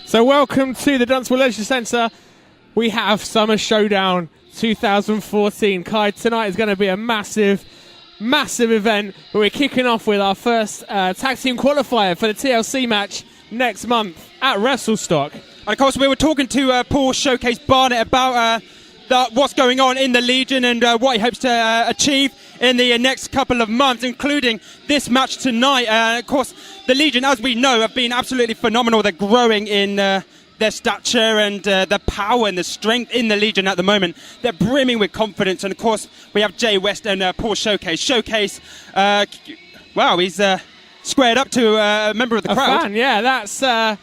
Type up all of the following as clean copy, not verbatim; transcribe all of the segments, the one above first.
So welcome to the Dunstable Leisure Centre. We have Summer Showdown 2014. Kai, tonight is going to be a massive event. But we're kicking off with our first tag team qualifier for the TLC match next month at Wrestlestock. And of course, we were talking to Paul Showcase Barnett about what's going on in the Legion and what he hopes to achieve in the next couple of months, including this match tonight. Of course, the Legion, as we know, have been absolutely phenomenal. They're growing in their stature and the power and the strength in the Legion at the moment. They're brimming with confidence. And of course, we have Jay West and Paul Showcase. Showcase, wow, he's squared up to a member of the crowd. Fan, yeah, that's. I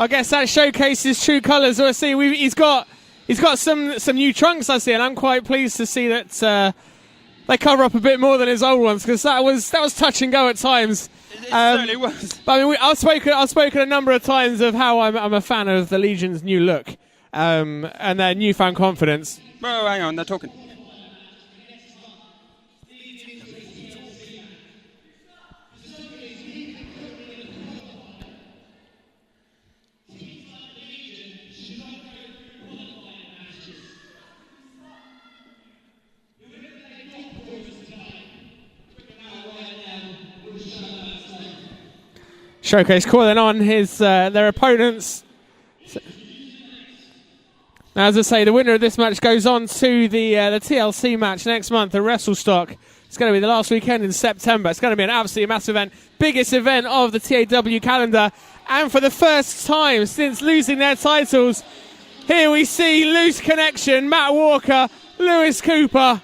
guess that showcases true colours. I see he's got some new trunks, I see, and I'm quite pleased to see that they cover up a bit more than his old ones, because that was touch and go at times. It certainly was. But I mean, I've spoken a number of times of how I'm a fan of the Legion's new look and their newfound confidence. Oh, hang on, they're talking. Showcase calling on their opponents. Now, as I say, the winner of this match goes on to the TLC match next month at Wrestlestock. It's going to be the last weekend in September. It's going to be an absolutely massive event, biggest event of the TAW calendar. And for the first time since losing their titles, here we see Loose Connection, Matt Walker, Lewis Cooper.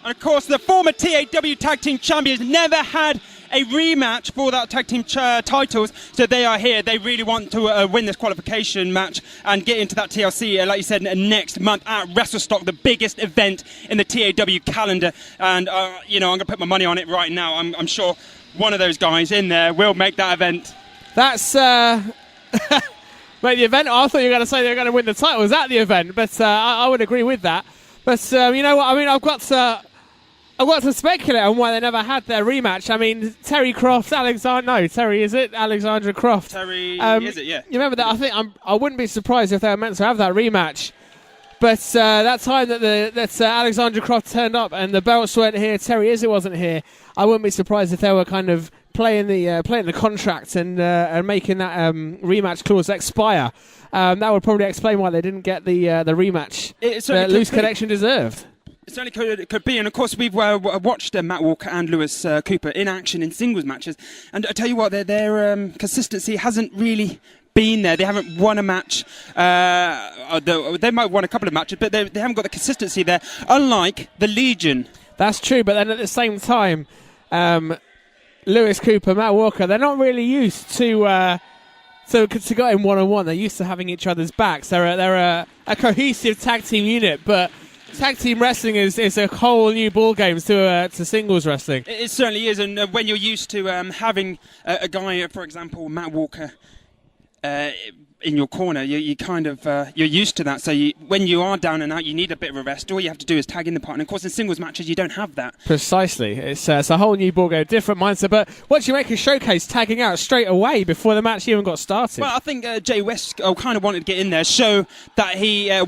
And of course, the former TAW Tag Team Champions never had a rematch for that tag team titles, so they are here. They really want to win this qualification match and get into that TLC, like you said, next month at Wrestlestock, the biggest event in the TAW calendar. And I'm going to put my money on it right now. I'm sure one of those guys in there will make that event. That's make the event. I thought you were going to say they were going to win the titles at the event, but I would agree with that. But you know what? I mean, I've got to speculate on why they never had their rematch. I mean, Terry Croft, Terry, is it? Alexandra Croft. Terry, is it? Yeah. You remember that? I wouldn't be surprised if they were meant to have that rematch. But that time that Alexandra Croft turned up and the belts weren't here, Terry Izzet wasn't here, I wouldn't be surprised if they were kind of playing the contract and making that rematch clause expire. That would probably explain why they didn't get the rematch that Loose Connection deserved. It certainly could be, and of course we've watched Matt Walker and Lewis Cooper in action in singles matches, and I tell you what, their consistency hasn't really been there. They haven't won a match. They might have won a couple of matches, but they haven't got the consistency there, unlike the Legion. That's true, but then at the same time, Lewis Cooper, Matt Walker, they're not really used to going one-on-one. They're used to having each other's backs. They're a cohesive tag team unit, but tag team wrestling is a whole new ball game to singles wrestling. It certainly is, and when you're used to having a guy, for example, Matt Walker, in your corner, you kind of you're used to that. So when you are down and out, you need a bit of a rest. All you have to do is tag in the partner. Of course, in singles matches, you don't have that. Precisely, it's a whole new ball game, different mindset. But what do you make of Showcase tagging out straight away before the match even got started? Well, I think Jay West kind of wanted to get in there, show that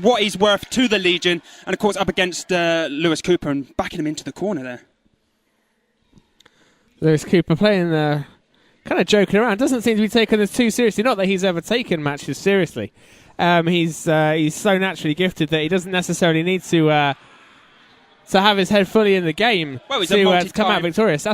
what he's worth to the Legion, and of course up against Lewis Cooper and backing him into the corner there. Lewis Cooper playing kind of joking around. Doesn't seem to be taking this too seriously. Not that he's ever taken matches seriously. He's so naturally gifted that he doesn't necessarily need to have his head fully in the game to come out victorious.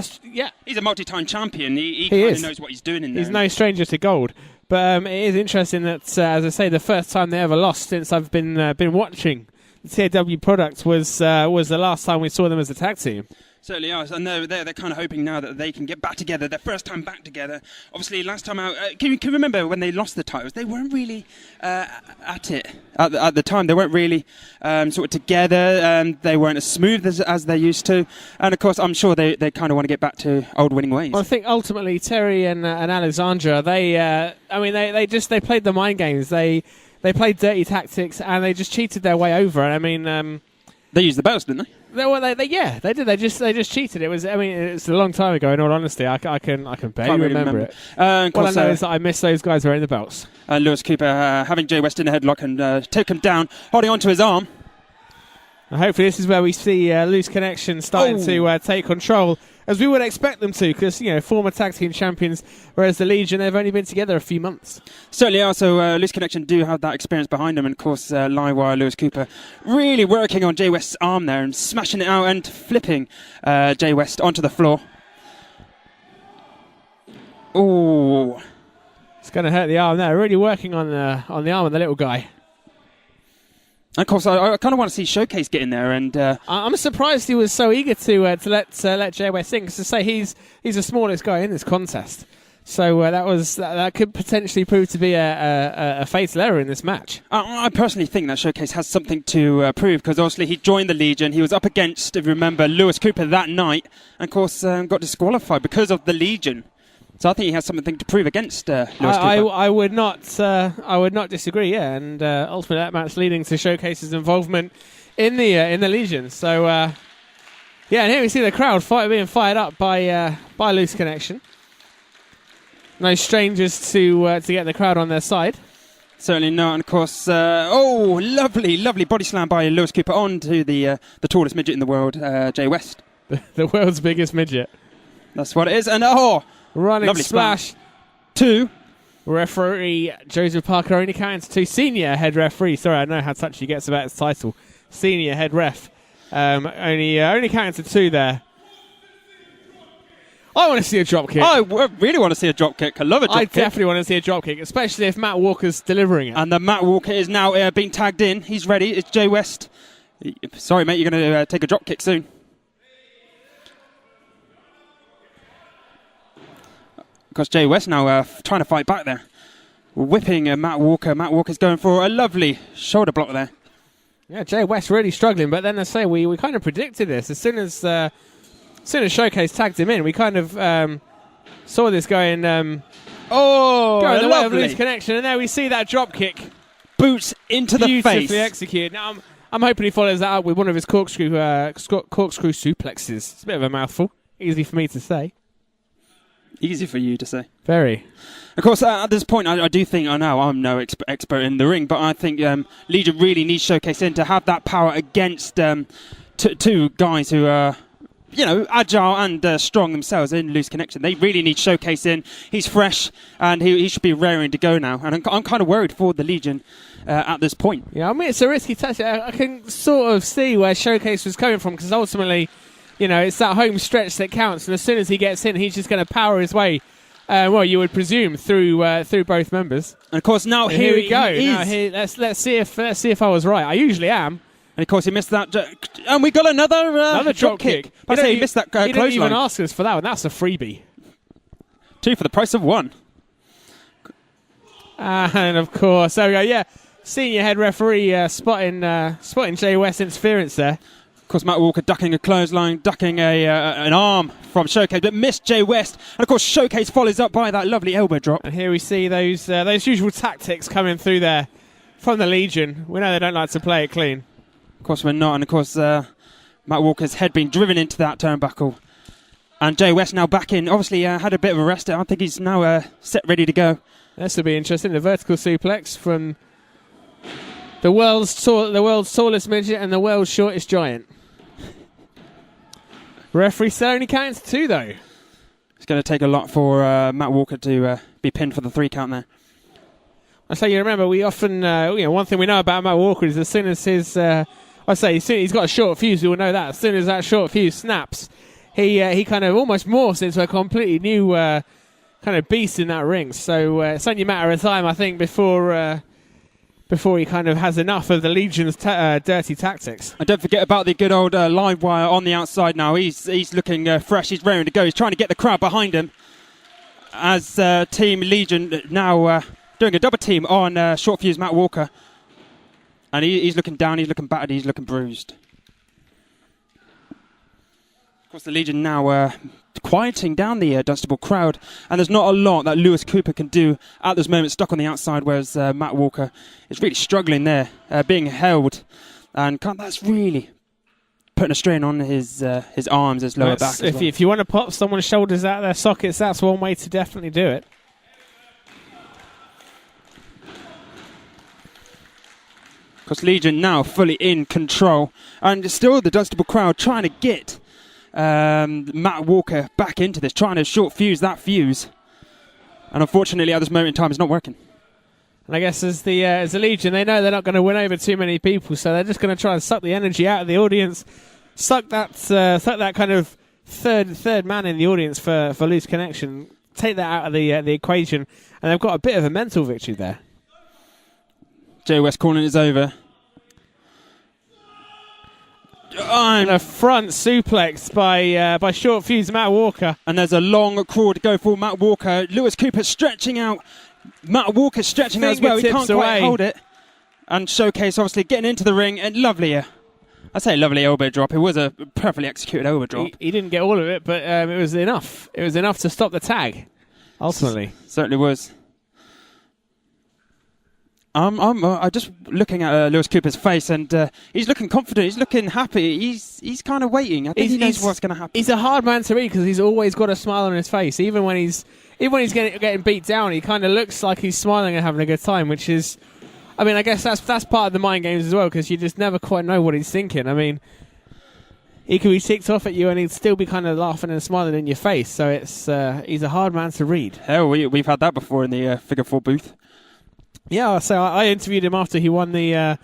He's a multi-time champion. He kind of knows what he's doing in there. He's no stranger to gold. But it is interesting that, as I say, the first time they ever lost since I've been watching the TAW product was the last time we saw them as a tag team. Certainly are, and they're kind of hoping now that they can get back together, their first time back together. Obviously, last time out, can you remember when they lost the titles? They weren't really at it at the time. They weren't really sort of together. They weren't as smooth as they used to. And of course, I'm sure they kind of want to get back to old winning ways. Well, I think ultimately Terry and Alexandra, they played the mind games. They played dirty tactics and they just cheated their way over. I mean, they used the belts, didn't they? They did. They just cheated. It was. I mean, it's a long time ago. In all honesty, I can barely really remember it. What I know is that I miss those guys wearing the belts. Lewis Cooper having Jay West in a headlock and take him down, holding onto his arm. And hopefully, this is where we see Loose Connection starting to take control, as we would expect them to, because former tag team champions, whereas the Legion, they've only been together a few months. Certainly are. So Loose Connection do have that experience behind them, and of course, Livewire Lewis Cooper really working on Jay West's arm there and smashing it out and flipping Jay West onto the floor. Oh, it's going to hurt the arm there. Really working on the arm of the little guy. And of course, I kind of want to see Showcase get in there, and I'm surprised he was so eager to let Jay West in, because to say he's the smallest guy in this contest, so that could potentially prove to be a fatal error in this match. I personally think that Showcase has something to prove, because obviously he joined the Legion, he was up against, if you remember, Lewis Cooper that night, and of course got disqualified because of the Legion. So I think he has something to prove against Lewis Cooper. I would not disagree. Yeah, and ultimately that match leading to Showcase's involvement in the Legion. So and here we see the crowd being fired up by Loose Connection. No strangers to get the crowd on their side. Certainly not. And of course, lovely body slam by Lewis Cooper onto the tallest midget in the world, Jay West. The world's biggest midget. That's what it is. And running lovely splash. 2. Referee Joseph Parker only counting to 2. Senior head referee. Sorry, I know how touchy he gets about his title. Senior head ref. Only counting to 2 there. I want to see a drop kick. I really want to see a drop kick. I love a drop kick. I definitely want to see a drop kick, especially if Matt Walker's delivering it. And the Matt Walker is now being tagged in. He's ready. It's Jay West. Sorry, mate, you're going to take a drop kick soon. Because Jay West now trying to fight back there. Whipping Matt Walker. Matt Walker's going for a lovely shoulder block there. Yeah, Jay West really struggling, but then I say we kind of predicted this. As soon as Showcase tagged him in, we kind of saw this going going the way of Loose Connection, and there we see that drop kick. Boots into the face. Beautifully executed. Now I'm hoping he follows that up with one of his corkscrew suplexes. It's a bit of a mouthful. Easy for me to say. Easy for you to say. Very. Of course, at this point, I do think, I know I'm no expert in the ring, but I think Legion really needs Showcase in to have that power against two guys who are, agile and strong themselves in Loose Connection. They really need Showcase in. He's fresh, and he should be raring to go now. And I'm kind of worried for the Legion at this point. Yeah, I mean, it's a risky tactic. I can sort of see where Showcase was coming from, because ultimately, it's that home stretch that counts, and as soon as he gets in, he's just going to power his way. You would presume through both members. And of course, now here we go. Let's see if I was right. I usually am. And of course, he missed that, and we got another drop kick. I say he missed that clothesline. He didn't even ask us for that one. That's a freebie. 2 for the price of 1. And of course, there we go. Yeah, senior head referee spotting Jay West interference there. Of course, Matt Walker ducking a clothesline, ducking an arm from Showcase, but missed Jay West. And of course, Showcase follows up by that lovely elbow drop. And here we see those usual tactics coming through there from the Legion. We know they don't like to play it clean. Of course, we're not. And of course, Matt Walker's head being driven into that turnbuckle. And Jay West now back in. Obviously, had a bit of a rest. I think he's now set, ready to go. This will be interesting. The vertical suplex from the world's tallest midget and the world's shortest giant. Referee said only counting to 2, though. It's going to take a lot for Matt Walker to be pinned for the 3 count there. I say, you remember, we often, one thing we know about Matt Walker is as soon as he's got a short fuse, we all know that. As soon as that short fuse snaps, he kind of almost morphs into a completely new kind of beast in that ring. So it's only a matter of time, I think, before he kind of has enough of the Legion's dirty tactics. And don't forget about the good old Livewire on the outside now. He's looking fresh. He's raring to go. He's trying to get the crowd behind him. As Team Legion now doing a double team on short fuse Matt Walker. And he's looking down. He's looking battered. He's looking bruised. Of course, the Legion now quieting down the Dunstable crowd, and there's not a lot that Lewis Cooper can do at this moment, stuck on the outside, whereas Matt Walker is really struggling there, being held, and that's really putting a strain on his arms, his lower back. If you want to pop someone's shoulders out of their sockets, that's one way to definitely do it. Because Legion now fully in control, and still the Dunstable crowd trying to get Matt Walker back into this, trying to short fuse that fuse, and unfortunately at this moment in time it's not working. And I guess as the Legion, they know they're not going to win over too many people, so they're just going to try and suck the energy out of the audience, suck that kind of third man in the audience for loose connection, take that out of the equation, and they've got a bit of a mental victory there. Jay West calling it's over. And a front suplex by short fuse Matt Walker. And there's a long crawl to go for Matt Walker. Lewis Cooper stretching out. Matt Walker stretching out as well. He can't quite hold it. And Showcase obviously getting into the ring. And lovely, I say lovely elbow drop. It was a perfectly executed elbow drop. He didn't get all of it, but it was enough. It was enough to stop the tag, ultimately. Certainly was. I'm just looking at Lewis Cooper's face, and he's looking confident. He's looking happy. He's kind of waiting. I think he knows what's going to happen. He's a hard man to read because he's always got a smile on his face, even when he's getting beat down. He kind of looks like he's smiling and having a good time, which is, I mean, I guess that's part of the mind games as well, because you just never quite know what he's thinking. I mean, he could be ticked off at you and he'd still be kind of laughing and smiling in your face. So it's he's a hard man to read. Hell, we've had that before in the Figure 4 booth. Yeah, so I interviewed him after he won the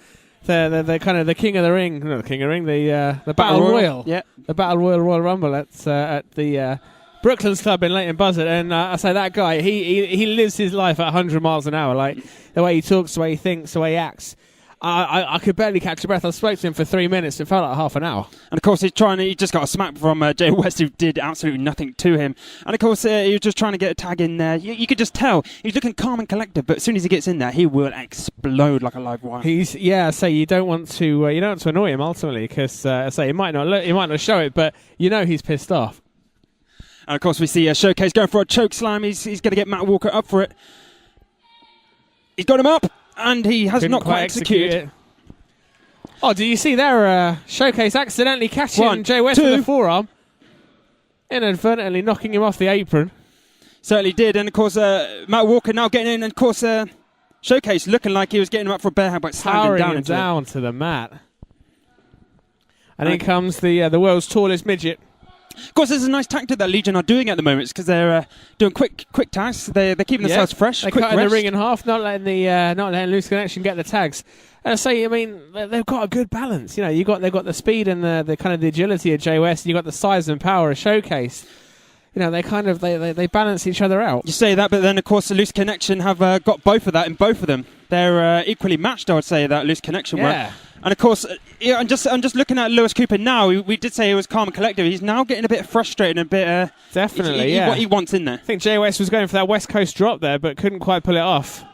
kind of the King of the Ring, not the King of the Ring, the Battle Royal, the Battle Royal Rumble at the Brooklands Club in Leighton Buzzard, and I say that guy, he lives his life at 100 miles an hour, like the way he talks, the way he thinks, the way he acts. I could barely catch a breath. I spoke to him for 3 minutes. It felt like half an hour. And of course, he just got a smack from Jay West, who did absolutely nothing to him. And of course, he was just trying to get a tag in there. You could just tell he's looking calm and collected, but as soon as he gets in there, he will explode like a live wire. You don't want to annoy him ultimately, because he might not show it, but you know he's pissed off. And of course, we see Showcase going for a choke slam. He's going to get Matt Walker up for it. He's got him up. And he has not quite executed it. Oh, do you see there? Showcase accidentally catching Jay West with the forearm, inadvertently knocking him off the apron. Certainly did. And of course, Matt Walker now getting in. And of course, Showcase looking like he was getting him up for a bear hug, but slamming him down to the mat. And in comes the world's tallest midget. Of course, there's a nice tactic that Legion are doing at the moment, because they're doing quick tags. They're keeping themselves fresh. They're cutting the ring in half, not letting loose connection get the tags. And I mean, they've got a good balance. You know, they've got the speed and the kind of the agility of Jay West, and you've got the size and power of Showcase. You know, they balance each other out. You say that, but then of course the loose connection have got both of that in both of them. They're equally matched, I would say, that loose connection work. And of course, I'm just looking at Lewis Cooper now. We did say he was calm and collective. He's now getting a bit frustrated and a bit... Definitely, what he wants in there. I think Jay West was going for that West Coast drop there, but couldn't quite pull it off.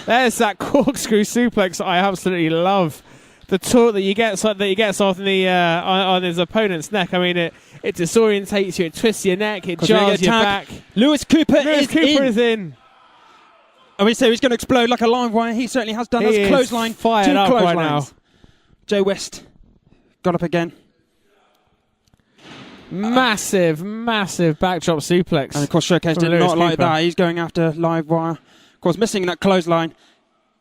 There's that corkscrew suplex I absolutely love. The torque that he gets off on his opponent's neck. I mean, it disorientates you, it twists your neck, it jars your back. Lewis Cooper is in. And we say he's going to explode like a live wire. He certainly has done. That's clothesline. Fired up right now. Jay West got up again. Massive backdrop suplex. And of course, Showcase did not like that. He's going after live wire. Of course, missing that clothesline.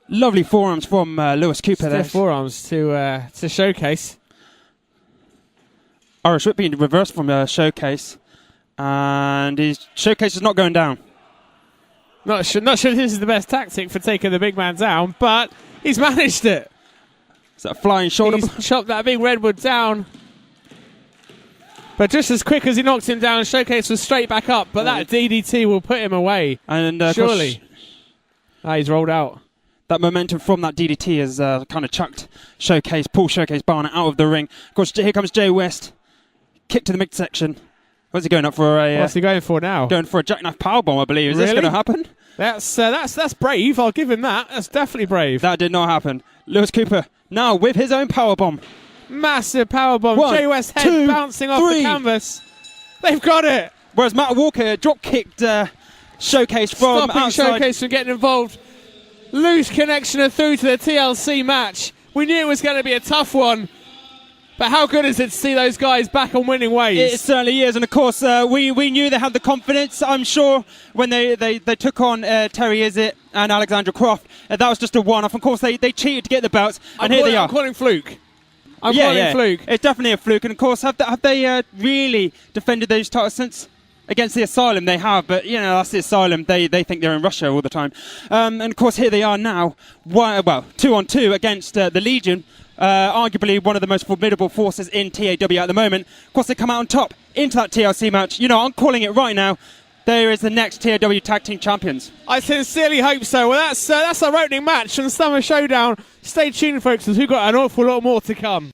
Lovely forearms from Lewis Cooper there. Forearms to Showcase. Irish whip being reversed from Showcase. And his Showcase is not going down. Not sure this is the best tactic for taking the big man down, but he's managed it. Is that a flying shoulder? He's chopped that big redwood down. But just as quick as he knocked him down, Showcase was straight back up, but that DDT will put him away. And surely. He's rolled out. That momentum from that DDT has kind of chucked Showcase Barnett out of the ring. Of course, here comes Jay West. Kick to the midsection. What's he going up for? What's he going for now? Going for a jackknife powerbomb, I believe. Is this going to happen? That's brave. I'll give him that. That's definitely brave. That did not happen. Lewis Cooper now with his own powerbomb. Massive powerbomb. Jay West head bouncing off the canvas. They've got it. Whereas Matt Walker drop kicked Showcase from stopping outside. Showcase from getting involved. Loose connection and through to the TLC match. We knew it was going to be a tough one. But how good is it to see those guys back on winning ways? It certainly is, and of course we knew they had the confidence. I'm sure when they took on Terry Izzet and Alexandra Croft, that was just a one-off. Of course, they cheated to get the belts, and here they are. I'm calling fluke. I'm calling fluke. It's definitely a fluke, and of course, have they really defended those titles since? Against the Asylum, they have, but that's the Asylum. They think they're in Russia all the time, and of course here they are now. 2-on-2 against the Legion, arguably one of the most formidable forces in TAW at the moment. Of course, they come out on top into that TLC match. I'm calling it right now. There is the next TAW Tag Team Champions. I sincerely hope so. Well, that's our opening match on Summer Showdown. Stay tuned, folks, as we've got an awful lot more to come.